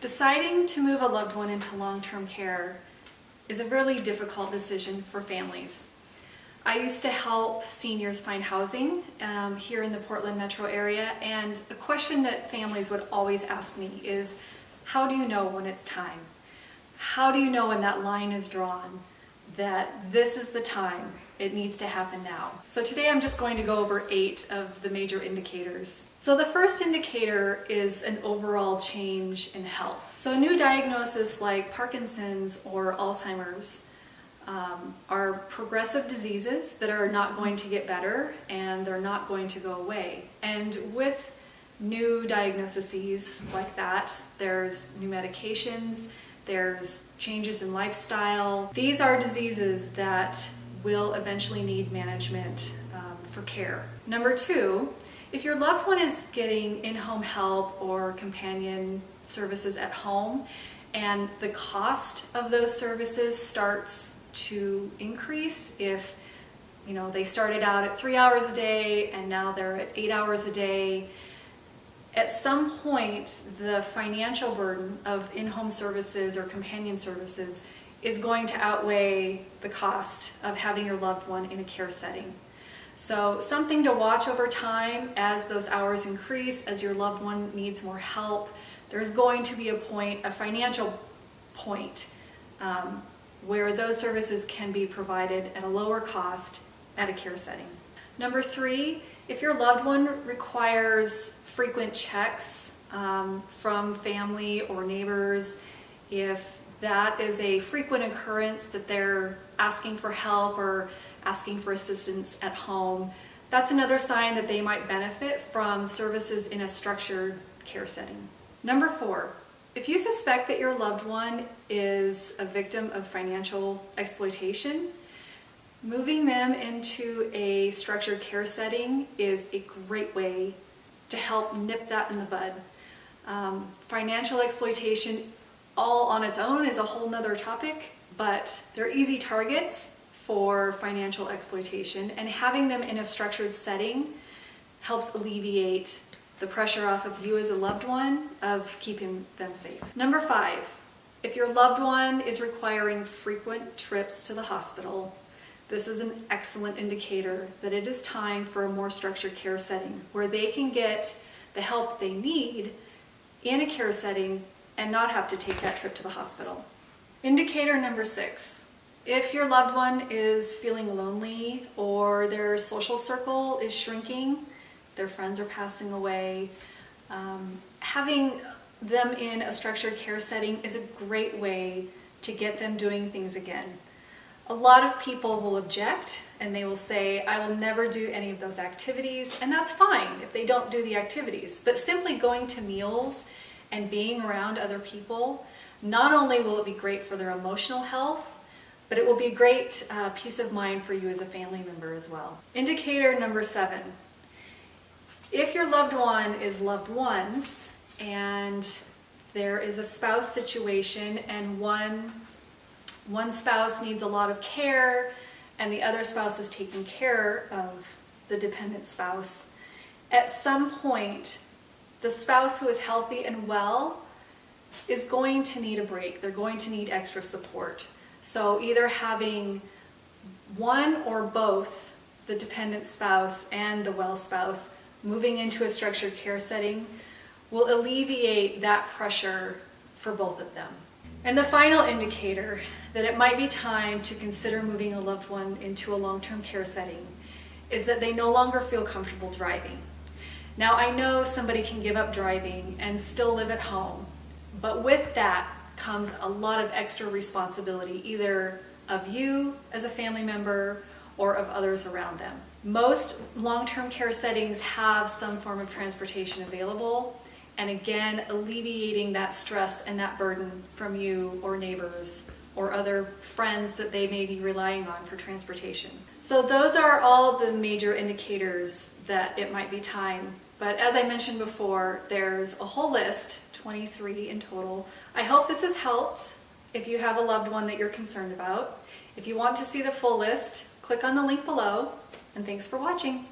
Deciding to move a loved one into long-term care is a really difficult decision for families. I used to help seniors find housing here in the Portland metro area, and a question that families would always ask me is, how do you know when it's time? How do you know when that line is drawn, that this is the time, it needs to happen now? So today I'm just going to go over 8 of the major indicators. So the first indicator is an overall change in health. So a new diagnosis like Parkinson's or Alzheimer's are progressive diseases that are not going to get better and they're not going to go away. And with new diagnoses like that, there's new medications, there's changes in lifestyle. These are diseases that will eventually need management for care. Number 2, if your loved one is getting in-home help or companion services at home and the cost of those services starts to increase, if they started out at 3 hours a day and now they're at 8 hours a day, at some point the financial burden of in-home services or companion services is going to outweigh the cost of having your loved one in a care setting. So something to watch over time as those hours increase, as your loved one needs more help. There's going to be a financial point where those services can be provided at a lower cost at a care setting. Number 3, if your loved one requires frequent checks from family or neighbors, if that is a frequent occurrence that they're asking for help or asking for assistance at home, that's another sign that they might benefit from services in a structured care setting. Number 4, if you suspect that your loved one is a victim of financial exploitation, moving them into a structured care setting is a great way to help nip that in the bud. Financial exploitation all on its own is a whole nother topic, but they're easy targets for financial exploitation, and having them in a structured setting helps alleviate the pressure off of you as a loved one of keeping them safe. Number 5, if your loved one is requiring frequent trips to the hospital, this is an excellent indicator that it is time for a more structured care setting where they can get the help they need in a care setting and not have to take that trip to the hospital. Indicator number 6, if your loved one is feeling lonely or their social circle is shrinking, their friends are passing away, having them in a structured care setting is a great way to get them doing things again. A lot of people will object and they will say, I will never do any of those activities, and that's fine if they don't do the activities. But simply going to meals and being around other people, not only will it be great for their emotional health, but it will be a great peace of mind for you as a family member as well. Indicator number 7. If your loved one is loved ones and there is a spouse situation and one spouse needs a lot of care and the other spouse is taking care of the dependent spouse, at some point the spouse who is healthy and well is going to need a break. They're going to need extra support. So either having one or both the dependent spouse and the well spouse moving into a structured care setting will alleviate that pressure for both of them. And the final indicator that it might be time to consider moving a loved one into a long-term care setting is that they no longer feel comfortable driving. Now, I know somebody can give up driving and still live at home, but with that comes a lot of extra responsibility, either of you as a family member or of others around them. Most long-term care settings have some form of transportation available, and again, alleviating that stress and that burden from you or neighbors or other friends that they may be relying on for transportation. So those are all the major indicators that it might be time. But as I mentioned before, there's a whole list, 23 in total. I hope this has helped if you have a loved one that you're concerned about. If you want to see the full list, click on the link below, and thanks for watching.